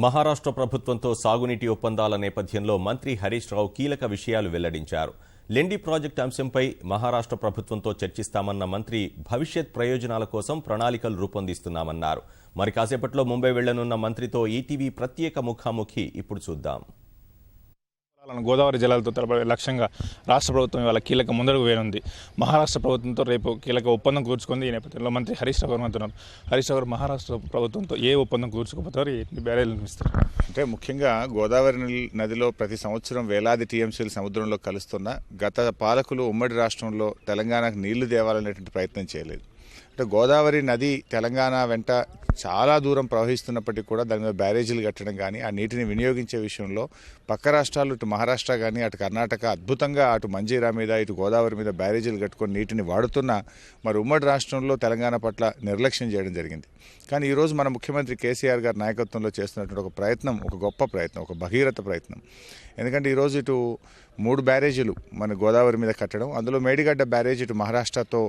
మహారాష్ట్ర ప్రభుత్వంతో సాగునీటి ఒప్పందాల నేపథ్యంలో మంత్రి హరీష్ రావు కీలక విషయాలు వెల్లడించారు. లెండి ప్రాజెక్టు అంశంపై మహారాష్ట్ర ప్రభుత్వంతో చర్చిస్తామన్న మంత్రి భవిష్యత్ ప్రయోజనాల కోసం ప్రణాళికలు రూపొందిస్తున్నామన్నారు. మరి కాసేపట్లో ముంబై వెళ్లనున్న మంత్రితో ఈటీవీ ప్రత్యేక ముఖాముఖి ఇప్పుడు చూద్దాం. గోదావరి జలాలతో తలపడే లక్ష్యంగా రాష్ట్ర ప్రభుత్వం ఇవాళ కీలక ముందడుగు వేయనుంది. మహారాష్ట్ర ప్రభుత్వంతో రేపు కీలక ఒప్పందం కూర్చుకుంది. ఈ నేపథ్యంలో మంత్రి హరీష్ రావు అంటున్నారు. హరీష్ రావు మహారాష్ట్ర ప్రభుత్వంతో ఏ ఒప్పందం కూర్చుకుపోతారు, ఎన్ని బ్యారేజ్లు నిర్మిస్తారు? అంటే ముఖ్యంగా గోదావరి నదిలో ప్రతి సంవత్సరం వేలాది టీఎంసీలు సముద్రంలో కలుస్తున్న గత పాలకులు ఉమ్మడి రాష్ట్రంలో తెలంగాణకు నీళ్లు తేవాలనేటువంటి ప్రయత్నం చేయలేదు. అంటే గోదావరి నది తెలంగాణ వెంట చాలా దూరం ప్రవహిస్తున్నప్పటికీ కూడా దాని మీద బ్యారేజీలు కట్టడం కానీ ఆ నీటిని వినియోగించే విషయంలో పక్క రాష్ట్రాలు ఇటు మహారాష్ట్ర కానీ అటు కర్ణాటక అద్భుతంగా అటు మంజీరా మీద ఇటు గోదావరి మీద బ్యారేజీలు కట్టుకొని నీటిని వాడుతున్నా మరి ఉమ్మడి రాష్ట్రంలో తెలంగాణ పట్ల నిర్లక్ష్యం చేయడం జరిగింది. కానీ ఈరోజు మన ముఖ్యమంత్రి కేసీఆర్ గారి నాయకత్వంలో చేస్తున్నటువంటి ఒక ప్రయత్నం, ఒక గొప్ప ప్రయత్నం, ఒక భగీరథ ప్రయత్నం. ఎందుకంటే ఈరోజు ఇటు 3 బ్యారేజీలు మన గోదావరి మీద కట్టడం, అందులో మేడిగడ్డ బ్యారేజ్ ఇటు మహారాష్ట్రతో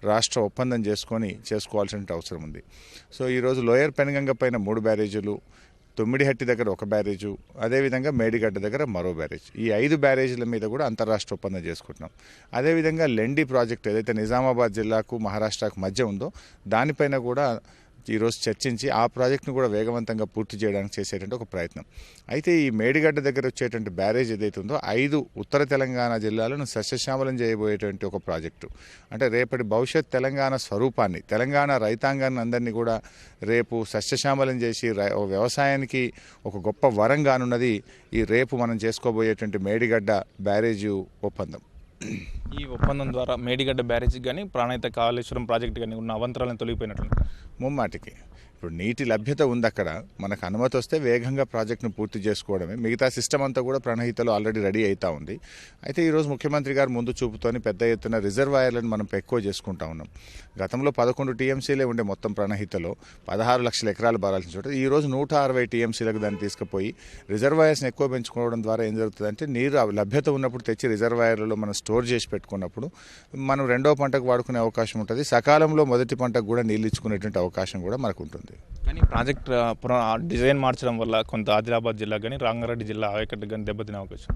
రాష్ట్ర ఒప్పందం చేసుకోవాల్సిన అవసరం ఉంది. సో ఈరోజు లోయర్ పెనగంగ పైన 3 బ్యారేజీలు, తొమ్మిడిహట్టి దగ్గర 1 బ్యారేజు, అదేవిధంగా మేడిగడ్డ దగ్గర మరో బ్యారేజ్, ఈ 5 బ్యారేజీల మీద కూడా అంతర్రాష్ట్ర ఒప్పందం చేసుకుంటున్నాం. అదేవిధంగా లెండి ప్రాజెక్ట్ ఏదైతే నిజామాబాద్ జిల్లాకు మహారాష్ట్రకు మధ్య ఉందో దానిపైన కూడా ఈరోజు చర్చించి ఆ ప్రాజెక్టును కూడా వేగవంతంగా పూర్తి చేయడానికి చేసేటువంటి ఒక ప్రయత్నం. అయితే ఈ మేడిగడ్డ దగ్గర వచ్చేటువంటి బ్యారేజ్ ఏదైతే ఉందో 5 ఉత్తర తెలంగాణ జిల్లాలను సస్యశ్యామలం చేయబోయేటువంటి ఒక ప్రాజెక్టు. అంటే రేపటి భవిష్యత్ తెలంగాణ స్వరూపాన్ని, తెలంగాణ రైతాంగాన్ని అందరినీ కూడా రేపు సస్యశ్యామలం చేసి వ్యవసాయానికి ఒక గొప్ప వరం కానున్నది ఈ రేపు మనం చేసుకోబోయేటువంటి మేడిగడ్డ బ్యారేజు ఒప్పందం. ఈ ఒప్పందం ద్వారా మేడిగడ్డ బ్యారేజీకి కానీ ప్రాణహిత కాళేశ్వరం ప్రాజెక్టు కానీ ఉన్న అవంతరాలను తొలగిపోయినట్లు ముమ్మాటికి ఇప్పుడు నీటి లభ్యత ఉంది. అక్కడ మనకు అనుమతి వస్తే వేగంగా ప్రాజెక్టును పూర్తి చేసుకోవడమే. మిగతా సిస్టమ్ అంతా కూడా ప్రణహితలో ఆల్రెడీ రెడీ అవుతూ ఉంది. అయితే ఈరోజు ముఖ్యమంత్రి గారు ముందు చూపుతోని పెద్ద ఎత్తున రిజర్వాయర్లను మనం ఎక్కువ చేసుకుంటా ఉన్నాం. గతంలో 11 టీఎంసీలే ఉండే మొత్తం ప్రణహితలో 16 లక్షల ఎకరాలు బారాల్సిన చోట ఈరోజు 160 టీఎంసీలకు దాన్ని తీసుకుపోయి రిజర్వాయర్స్ని ఎక్కువ పెంచుకోవడం ద్వారా ఏం జరుగుతుందంటే నీరు లభ్యత ఉన్నప్పుడు తెచ్చి రిజర్వాయర్లలో మనం స్టోర్ చేసి పెట్టుకున్నప్పుడు మనం రెండో పంటకు వాడుకునే అవకాశం ఉంటుంది. సకాలంలో మొదటి పంటకు కూడా నీళ్ళు ఇచ్చుకునేటువంటి అవకాశం కూడా మనకు ఉంటుంది. కానీ ప్రాజెక్ట్ డిజైన్ మార్చడం వల్ల కొంత ఆదిలాబాద్ జిల్లా కానీ రంగారెడ్డి జిల్లా ఆయకట్టు కానీ దెబ్బతినే అవకాశం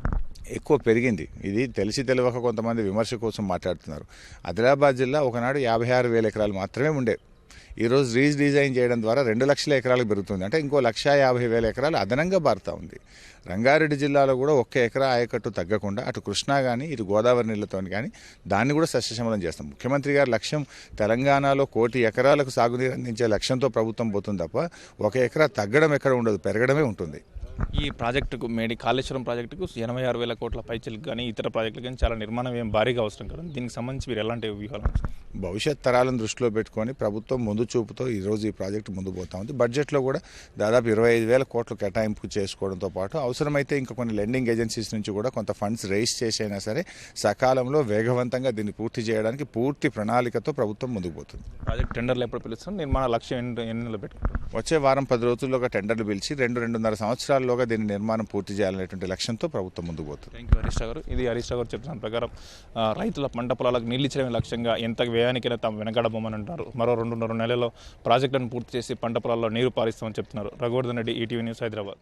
ఎక్కువ పెరిగింది. ఇది తెలియక కొంతమంది విమర్శ కోసం మాట్లాడుతున్నారు. ఆదిలాబాద్ జిల్లా ఒకనాడు 56,000 ఎకరాలు మాత్రమే ఉండే. ఈరోజు రీడిజైన్ చేయడం ద్వారా 2 లక్షల ఎకరాలకు పెరుగుతుంది. అంటే ఇంకో 150,000 ఎకరాలు అదనంగా బారుతూ ఉంది. రంగారెడ్డి జిల్లాలో కూడా 1 ఎకరా ఆయకట్టు తగ్గకుండా అటు కృష్ణా కానీ ఇటు గోదావరి నీళ్లతో కానీ దాన్ని కూడా సస్యశ్యామలం చేస్తాం. ముఖ్యమంత్రి గారి లక్ష్యం తెలంగాణలో 1 కోటి ఎకరాలకు సాగునీరు అందించే లక్ష్యంతో ప్రభుత్వం పోతుంది తప్ప 1 ఎకరా తగ్గడం ఎక్కడ ఉండదు, పెరగడమే ఉంటుంది. ఈ ప్రాజెక్టుకు కాళేశ్వరం ప్రాజెక్టుకు 86,000 కోట్ల పైచలకు కానీ ఇతర ప్రాజెక్టులు కానీ చాలా నిర్మాణం ఏం భారీగా అవసరం కదా. దీనికి సంబంధించి మీరు ఎలాంటి వ్యూహాలు? భవిష్యత్ తరాలను దృష్టిలో పెట్టుకొని ప్రభుత్వం ముందు చూపుతో ఈరోజు ఈ ప్రాజెక్టు ముందు పోతా ఉంది. బడ్జెట్లో కూడా దాదాపు 25,000 కోట్లు కేటాయింపు చేసుకోవడంతో పాటు అవసరమైతే ఇంకా కొన్ని లెండింగ్ ఏజెన్సీస్ నుంచి కూడా కొంత ఫండ్స్ రైజ్ చేసైనా సరే సకాలంలో వేగవంతంగా దీన్ని పూర్తి చేయడానికి పూర్తి ప్రణాళికతో ప్రభుత్వం ముందుకు పోతుంది. ప్రాజెక్ట్ టెండర్లు ఎప్పుడు పిలుస్తాం? నిర్మాణ లక్ష్యం ఎన్ని నెలలు పెట్టుకుంటాం? వచ్చే వారం 10 రోజుల్లోగా టెండర్లు పిలిచి 2-2.5 సంవత్సరాల్లోగా దీన్ని నిర్మాణం పూర్తి చేయాలనేటువంటి లక్ష్యంతో ప్రభుత్వం ముందుకు పోతుంది. థ్యాంక్ యూ హరీష్ రావు గారు. ఇది హరీష్ రావు గారు చెప్తున్న ప్రకారం రైతుల పంట పొలాలకు నీళ్ళు ఇచ్చడమే లక్ష్యంగా ఎంత వ్యయానికైనా తాము వెనకడబోమని అంటున్నారు. మరో 2.5 నెలల్లో ప్రాజెక్టులను పూర్తి చేసి పంట పొలాల్లో నీరు పారిస్తామని చెప్తున్నారు. Raghuvardhan Reddy, ETV news, Hyderabad.